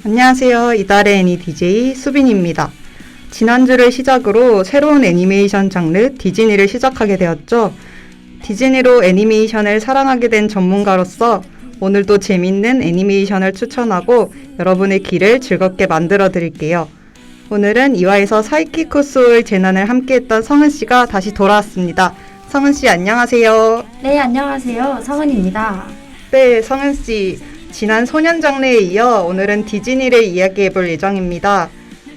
안녕하세요. 이달의 애니 DJ 수빈입니다. 지난주를 시작으로 새로운 애니메이션 장르 디즈니를 시작하게 되었죠. 디즈니로 애니메이션을 사랑하게 된 전문가로서 오늘도 재밌는 애니메이션을 추천하고 여러분의 길을 즐겁게 만들어 드릴게요. 오늘은 이화에서 사이키코 소울 재난을 함께했던 성은씨가 다시 돌아왔습니다. 성은씨 안녕하세요. 네, 안녕하세요. 성은입니다. 네, 성은씨. 지난 소년 장르에 이어 오늘은 디즈니를 이야기해 볼 예정입니다.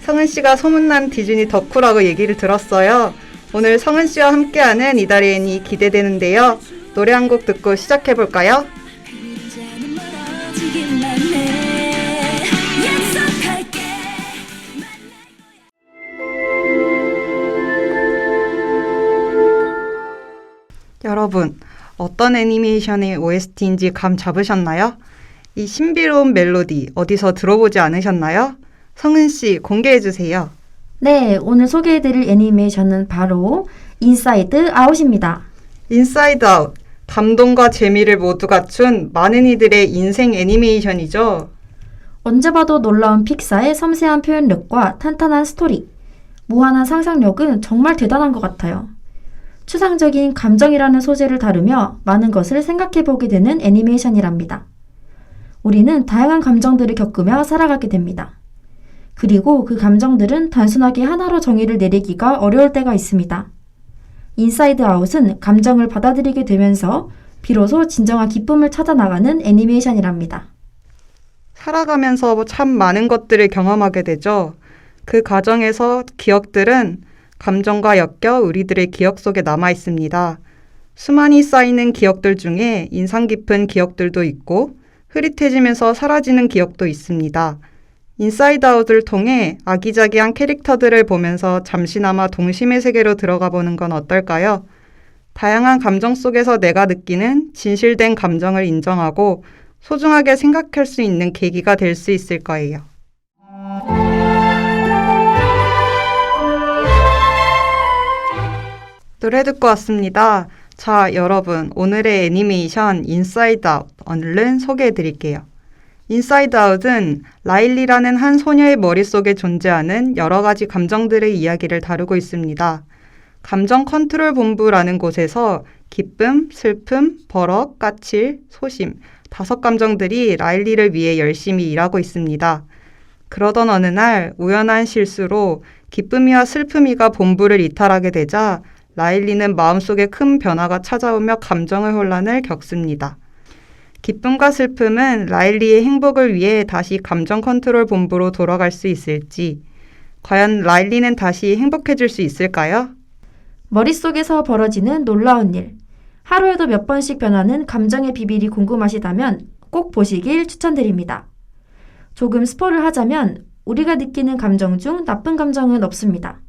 성은씨가 소문난 디즈니 덕후라고 얘기를 들었어요. 오늘 성은씨와 함께하는 이달의 애니 기대되는데요. 노래 한 곡 듣고 시작해 볼까요? 여러분, 어떤 애니메이션의 OST인지 감 잡으셨나요? 이 신비로운 멜로디 어디서 들어보지 않으셨나요? 성은씨 공개해주세요. 네, 오늘 소개해드릴 애니메이션은 바로 인사이드 아웃입니다. 인사이드 아웃, 감동과 재미를 모두 갖춘 많은 이들의 인생 애니메이션이죠. 언제 봐도 놀라운 픽사의 섬세한 표현력과 탄탄한 스토리, 무한한 상상력은 정말 대단한 것 같아요. 추상적인 감정이라는 소재를 다루며 많은 것을 생각해보게 되는 애니메이션이랍니다. 우리는 다양한 감정들을 겪으며 살아가게 됩니다. 그리고 그 감정들은 단순하게 하나로 정의를 내리기가 어려울 때가 있습니다. 인사이드 아웃은 감정을 받아들이게 되면서 비로소 진정한 기쁨을 찾아 나가는 애니메이션이랍니다. 살아가면서 참 많은 것들을 경험하게 되죠. 그 과정에서 기억들은 감정과 엮여 우리들의 기억 속에 남아 있습니다. 수많이 쌓이는 기억들 중에 인상 깊은 기억들도 있고 흐릿해지면서 사라지는 기억도 있습니다. 인사이드 아웃을 통해 아기자기한 캐릭터들을 보면서 잠시나마 동심의 세계로 들어가 보는 건 어떨까요? 다양한 감정 속에서 내가 느끼는 진실된 감정을 인정하고 소중하게 생각할 수 있는 계기가 될 수 있을 거예요. 노래 듣고 왔습니다. 자, 여러분, 오늘의 애니메이션 인사이드 아웃 얼른 소개해 드릴게요. 인사이드 아웃은 라일리라는 한 소녀의 머릿속에 존재하는 여러 가지 감정들의 이야기를 다루고 있습니다. 감정 컨트롤 본부라는 곳에서 기쁨, 슬픔, 버럭, 까칠, 소심 5감정들이 라일리를 위해 열심히 일하고 있습니다. 그러던 어느 날 우연한 실수로 기쁨이와 슬픔이가 본부를 이탈하게 되자 라일리는 마음속에 큰 변화가 찾아오며 감정의 혼란을 겪습니다. 기쁨과 슬픔은 라일리의 행복을 위해 다시 감정 컨트롤 본부로 돌아갈 수 있을지, 과연 라일리는 다시 행복해질 수 있을까요? 머릿속에서 벌어지는 놀라운 일, 하루에도 몇 번씩 변하는 감정의 비밀이 궁금하시다면 꼭 보시길 추천드립니다. 조금 스포를 하자면 우리가 느끼는 감정 중 나쁜 감정은 없습니다.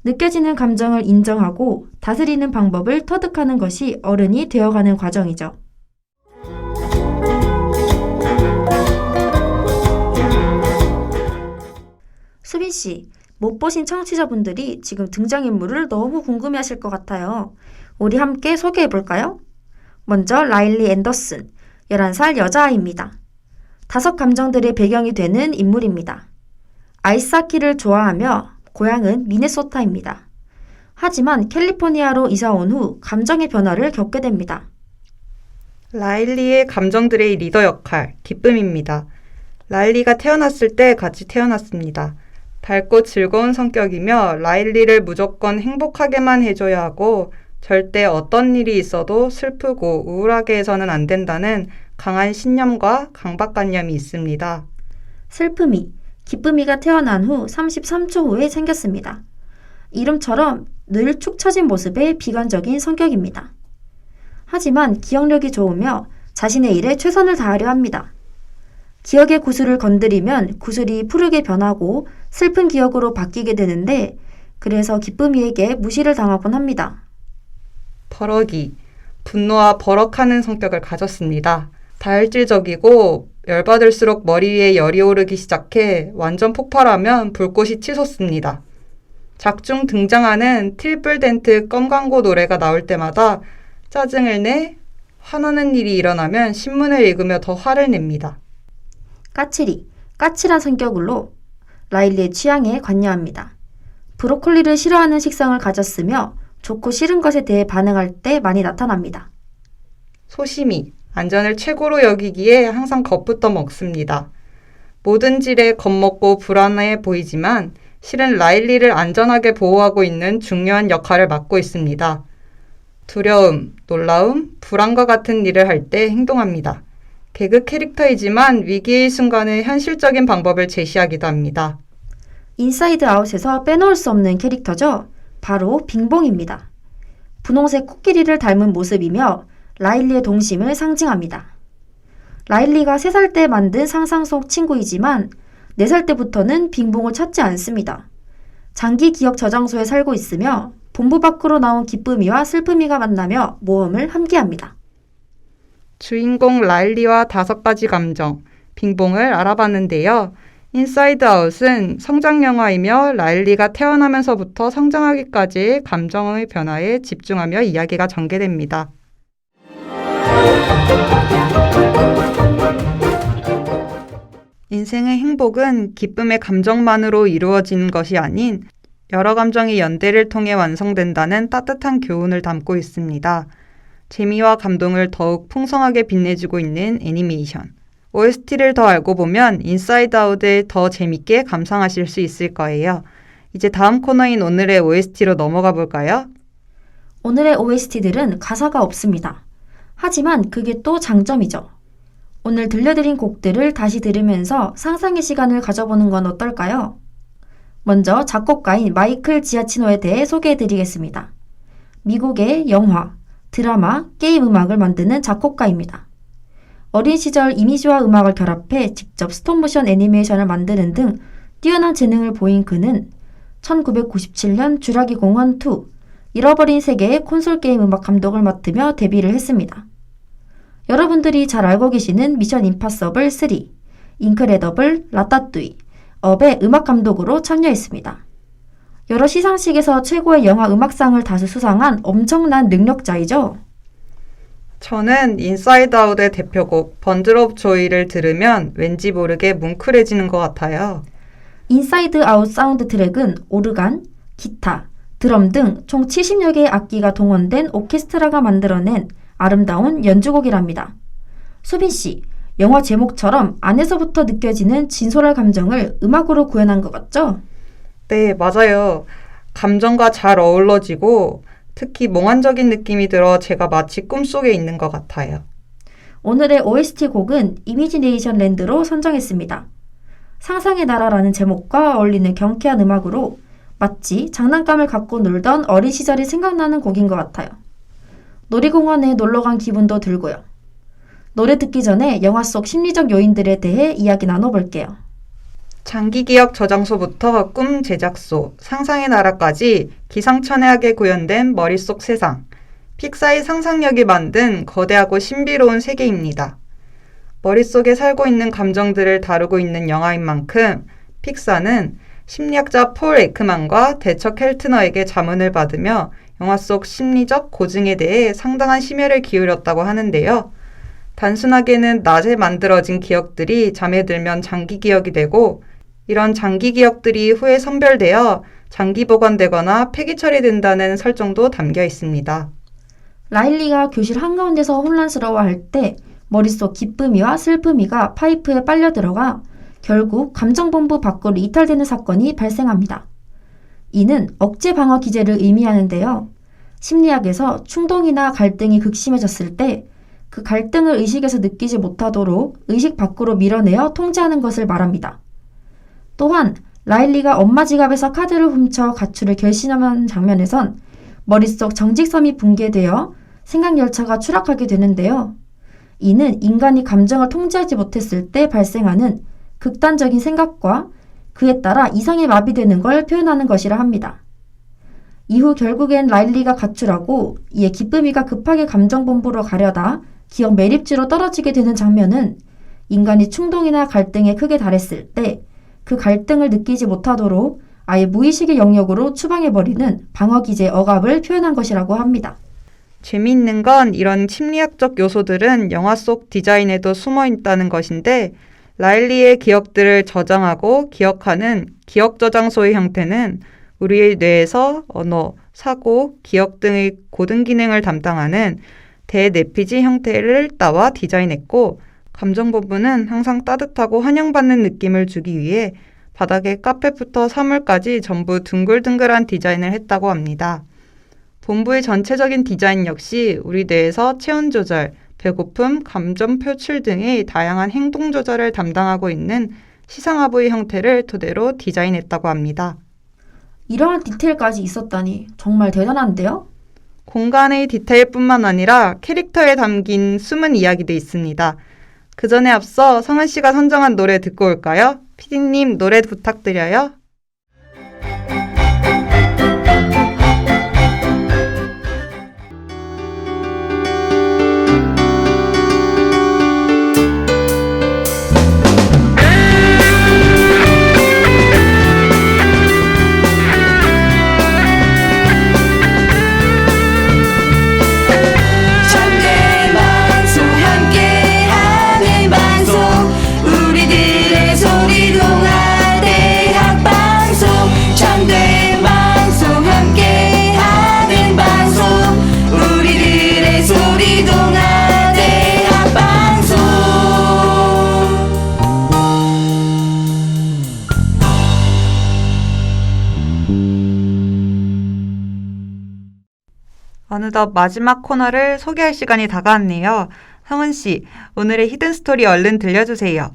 느껴지는 감정을 인정하고 다스리는 방법을 터득하는 것이 어른이 되어가는 과정이죠. 수빈씨, 못 보신 청취자분들이 지금 등장인물을 너무 궁금해하실 것 같아요. 우리 함께 소개해볼까요? 먼저 라일리 앤더슨, 11살 여자아이입니다. 5감정들의 배경이 되는 인물입니다. 아이스하키를 좋아하며 고향은 미네소타입니다. 하지만 캘리포니아로 이사 온 후 감정의 변화를 겪게 됩니다. 라일리의 감정들의 리더 역할, 기쁨입니다. 라일리가 태어났을 때 같이 태어났습니다. 밝고 즐거운 성격이며 라일리를 무조건 행복하게만 해줘야 하고 절대 어떤 일이 있어도 슬프고 우울하게 해서는 안 된다는 강한 신념과 강박관념이 있습니다. 슬픔이, 기쁨이가 태어난 후 33초 후에 생겼습니다. 이름처럼 늘 축 처진 모습의 비관적인 성격입니다. 하지만 기억력이 좋으며 자신의 일에 최선을 다하려 합니다. 기억의 구슬을 건드리면 구슬이 푸르게 변하고 슬픈 기억으로 바뀌게 되는데 그래서 기쁨이에게 무시를 당하곤 합니다. 버럭이, 분노와 버럭하는 성격을 가졌습니다. 다혈질적이고 열받을수록 머리 위에 열이 오르기 시작해 완전 폭발하면 불꽃이 치솟습니다. 작중 등장하는 트리플덴트 껌 광고 노래가 나올 때마다 짜증을 내 화나는 일이 일어나면 신문을 읽으며 더 화를 냅니다. 까칠이, 까칠한 성격으로 라일리의 취향에 관여합니다. 브로콜리를 싫어하는 식성을 가졌으며 좋고 싫은 것에 대해 반응할 때 많이 나타납니다. 소심이, 안전을 최고로 여기기에 항상 겁부터 먹습니다. 모든 질에 겁먹고 불안해 보이지만 실은 라일리를 안전하게 보호하고 있는 중요한 역할을 맡고 있습니다. 두려움, 놀라움, 불안과 같은 일을 할 때 행동합니다. 개그 캐릭터이지만 위기의 순간에 현실적인 방법을 제시하기도 합니다. 인사이드 아웃에서 빼놓을 수 없는 캐릭터죠. 바로 빙봉입니다. 분홍색 코끼리를 닮은 모습이며 라일리의 동심을 상징합니다. 라일리가 3살 때 만든 상상 속 친구이지만 4살 때부터는 빙봉을 찾지 않습니다. 장기 기억 저장소에 살고 있으며 본부 밖으로 나온 기쁨이와 슬픔이가 만나며 모험을 함께합니다. 주인공 라일리와 5가지 감정, 빙봉을 알아봤는데요. 인사이드 아웃은 성장 영화이며 라일리가 태어나면서부터 성장하기까지의 감정의 변화에 집중하며 이야기가 전개됩니다. 인생의 행복은 기쁨의 감정만으로 이루어지는 것이 아닌 여러 감정의 연대를 통해 완성된다는 따뜻한 교훈을 담고 있습니다. 재미와 감동을 더욱 풍성하게 빛내주고 있는 애니메이션. OST를 더 알고 보면 인사이드 아웃을 더 재밌게 감상하실 수 있을 거예요. 이제 다음 코너인 오늘의 OST로 넘어가 볼까요? 오늘의 OST들은 가사가 없습니다. 하지만 그게 또 장점이죠. 오늘 들려드린 곡들을 다시 들으면서 상상의 시간을 가져보는 건 어떨까요? 먼저 작곡가인 마이클 지아치노에 대해 소개해드리겠습니다. 미국의 영화, 드라마, 게임 음악을 만드는 작곡가입니다. 어린 시절 이미지와 음악을 결합해 직접 스톱모션 애니메이션을 만드는 등 뛰어난 재능을 보인 그는 1997년 쥐라기 공원 2, 잃어버린 세계의 콘솔 게임 음악 감독을 맡으며 데뷔를 했습니다. 여러분들이 잘 알고 계시는 미션 임파서블 3, 인크레더블, 라따뚜이, 업의 음악 감독으로 참여했습니다. 여러 시상식에서 최고의 영화 음악상을 다수 수상한 엄청난 능력자이죠. 저는 인사이드 아웃의 대표곡 번들 오브 조이를 들으면 왠지 모르게 뭉클해지는 것 같아요. 인사이드 아웃 사운드 트랙은 오르간, 기타, 드럼 등 총 70여 개의 악기가 동원된 오케스트라가 만들어낸 아름다운 연주곡이랍니다. 수빈 씨, 영화 제목처럼 안에서부터 느껴지는 진솔한 감정을 음악으로 구현한 것 같죠? 네, 맞아요. 감정과 잘 어우러지고 특히 몽환적인 느낌이 들어 제가 마치 꿈속에 있는 것 같아요. 오늘의 OST 곡은 이미지네이션 랜드로 선정했습니다. 상상의 나라라는 제목과 어울리는 경쾌한 음악으로 마치 장난감을 갖고 놀던 어린 시절이 생각나는 곡인 것 같아요. 놀이공원에 놀러간 기분도 들고요. 노래 듣기 전에 영화 속 심리적 요인들에 대해 이야기 나눠볼게요. 장기 기억 저장소부터 꿈 제작소, 상상의 나라까지 기상천외하게 구현된 머릿속 세상. 픽사의 상상력이 만든 거대하고 신비로운 세계입니다. 머릿속에 살고 있는 감정들을 다루고 있는 영화인 만큼 픽사는 심리학자 폴 에크만과 대처 켈트너에게 자문을 받으며 영화 속 심리적 고증에 대해 상당한 심혈을 기울였다고 하는데요. 단순하게는 낮에 만들어진 기억들이 잠에 들면 장기 기억이 되고 이런 장기 기억들이 후에 선별되어 장기 보관되거나 폐기 처리된다는 설정도 담겨 있습니다. 라일리가 교실 한가운데서 혼란스러워할 때 머릿속 기쁨이와 슬픔이가 파이프에 빨려 들어가 결국 감정본부 밖으로 이탈되는 사건이 발생합니다. 이는 억제 방어 기제를 의미하는데요. 심리학에서 충동이나 갈등이 극심해졌을 때 그 갈등을 의식에서 느끼지 못하도록 의식 밖으로 밀어내어 통제하는 것을 말합니다. 또한 라일리가 엄마 지갑에서 카드를 훔쳐 가출을 결심하는 장면에선 머릿속 정직섬이 붕괴되어 생각열차가 추락하게 되는데요. 이는 인간이 감정을 통제하지 못했을 때 발생하는 극단적인 생각과 그에 따라 이성이 마비되는 걸 표현하는 것이라 합니다. 이후 결국엔 라일리가 가출하고 이에 기쁨이가 급하게 감정본부로 가려다 기억 매립지로 떨어지게 되는 장면은 인간이 충동이나 갈등에 크게 달했을 때 그 갈등을 느끼지 못하도록 아예 무의식의 영역으로 추방해버리는 방어기제 억압을 표현한 것이라고 합니다. 재미있는 건 이런 심리학적 요소들은 영화 속 디자인에도 숨어 있다는 것인데 라일리의 기억들을 저장하고 기억하는 기억 저장소의 형태는 우리의 뇌에서 언어, 사고, 기억 등의 고등 기능을 담당하는 대뇌피지 형태를 따와 디자인했고, 감정 부분은 항상 따뜻하고 환영받는 느낌을 주기 위해 바닥에 카펫부터 사물까지 전부 둥글둥글한 디자인을 했다고 합니다. 본부의 전체적인 디자인 역시 우리 뇌에서 체온 조절, 배고픔, 감정 표출 등의 다양한 행동 조절을 담당하고 있는 시상하부의 형태를 토대로 디자인했다고 합니다. 이러한 디테일까지 있었다니 정말 대단한데요? 공간의 디테일뿐만 아니라 캐릭터에 담긴 숨은 이야기도 있습니다. 그 전에 앞서 성은 씨가 선정한 노래 듣고 올까요? 피디님 노래 부탁드려요. 어느덧 마지막 코너를 소개할 시간이 다가왔네요. 성은 씨, 오늘의 히든 스토리 얼른 들려주세요.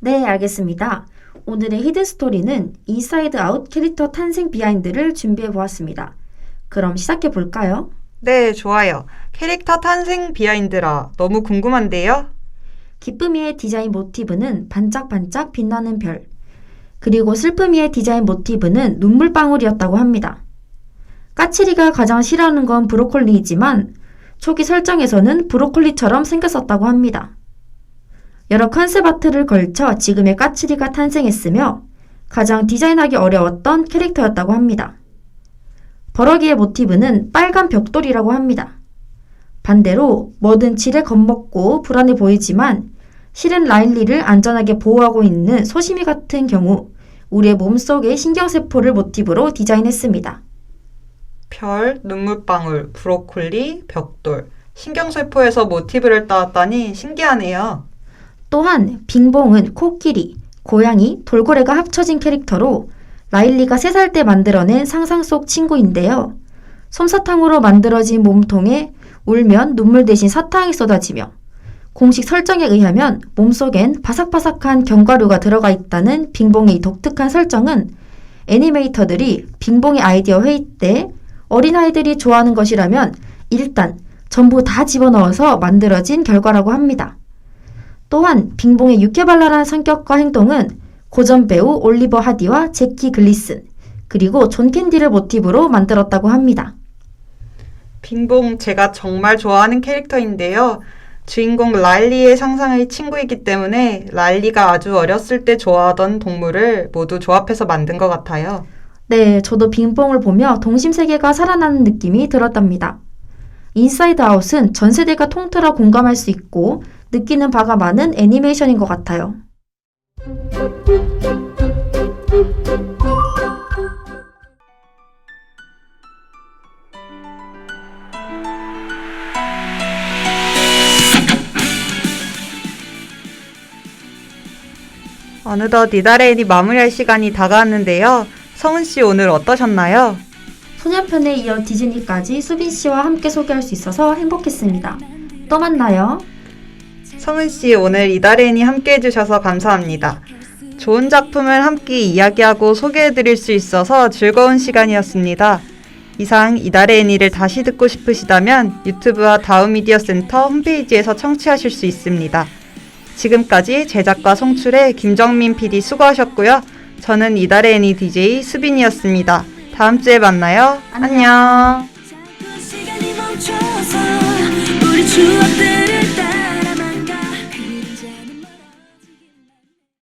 네, 알겠습니다. 오늘의 히든 스토리는 인사이드 아웃 캐릭터 탄생 비하인드를 준비해 보았습니다. 그럼 시작해 볼까요? 네, 좋아요. 캐릭터 탄생 비하인드라 너무 궁금한데요? 기쁨이의 디자인 모티브는 반짝반짝 빛나는 별, 그리고 슬픔이의 디자인 모티브는 눈물방울이었다고 합니다. 까칠이가 가장 싫어하는 건 브로콜리이지만 초기 설정에서는 브로콜리처럼 생겼었다고 합니다. 여러 컨셉 아트를 걸쳐 지금의 까칠이가 탄생했으며 가장 디자인하기 어려웠던 캐릭터였다고 합니다. 버럭이의 모티브는 빨간 벽돌이라고 합니다. 반대로 뭐든 지레 겁먹고 불안해 보이지만 실은 라일리를 안전하게 보호하고 있는 소심이 같은 경우 우리의 몸속의 신경세포를 모티브로 디자인했습니다. 별, 눈물방울, 브로콜리, 벽돌, 신경세포에서 모티브를 따왔다니 신기하네요. 또한 빙봉은 코끼리, 고양이, 돌고래가 합쳐진 캐릭터로 라일리가 3살 때 만들어낸 상상 속 친구인데요. 솜사탕으로 만들어진 몸통에 울면 눈물 대신 사탕이 쏟아지며 공식 설정에 의하면 몸속엔 바삭바삭한 견과류가 들어가 있다는 빙봉의 독특한 설정은 애니메이터들이 빙봉의 아이디어 회의 때 어린아이들이 좋아하는 것이라면 일단 전부 다 집어넣어서 만들어진 결과라고 합니다. 또한 빙봉의 유쾌발랄한 성격과 행동은 고전 배우 올리버 하디와 제키 글리슨, 그리고 존 캔디를 모티브로 만들었다고 합니다. 빙봉 제가 정말 좋아하는 캐릭터인데요. 주인공 랄리의 상상의 친구이기 때문에 랄리가 아주 어렸을 때 좋아하던 동물을 모두 조합해서 만든 것 같아요. 네, 저도 빙봉을 보며 동심세계가 살아나는 느낌이 들었답니다. 인사이드 아웃은 전 세대가 통틀어 공감할 수 있고 느끼는 바가 많은 애니메이션인 것 같아요. 어느덧 이달의 애니 마무리할 시간이 다가왔는데요. 성은 씨 오늘 어떠셨나요? 소년편에 이어 디즈니까지 수빈 씨와 함께 소개할 수 있어서 행복했습니다. 또 만나요. 성은 씨 오늘 이달의 애니 함께 해주셔서 감사합니다. 좋은 작품을 함께 이야기하고 소개해드릴 수 있어서 즐거운 시간이었습니다. 이상 이달의 애니를 다시 듣고 싶으시다면 유튜브와 다음미디어 센터 홈페이지에서 청취하실 수 있습니다. 지금까지 제작과 송출의 김정민 PD 수고하셨고요. 저는 이달의 애니 DJ 수빈이었습니다. 다음 주에 만나요. 안녕. 시간이 멈춰서 우리 추억들을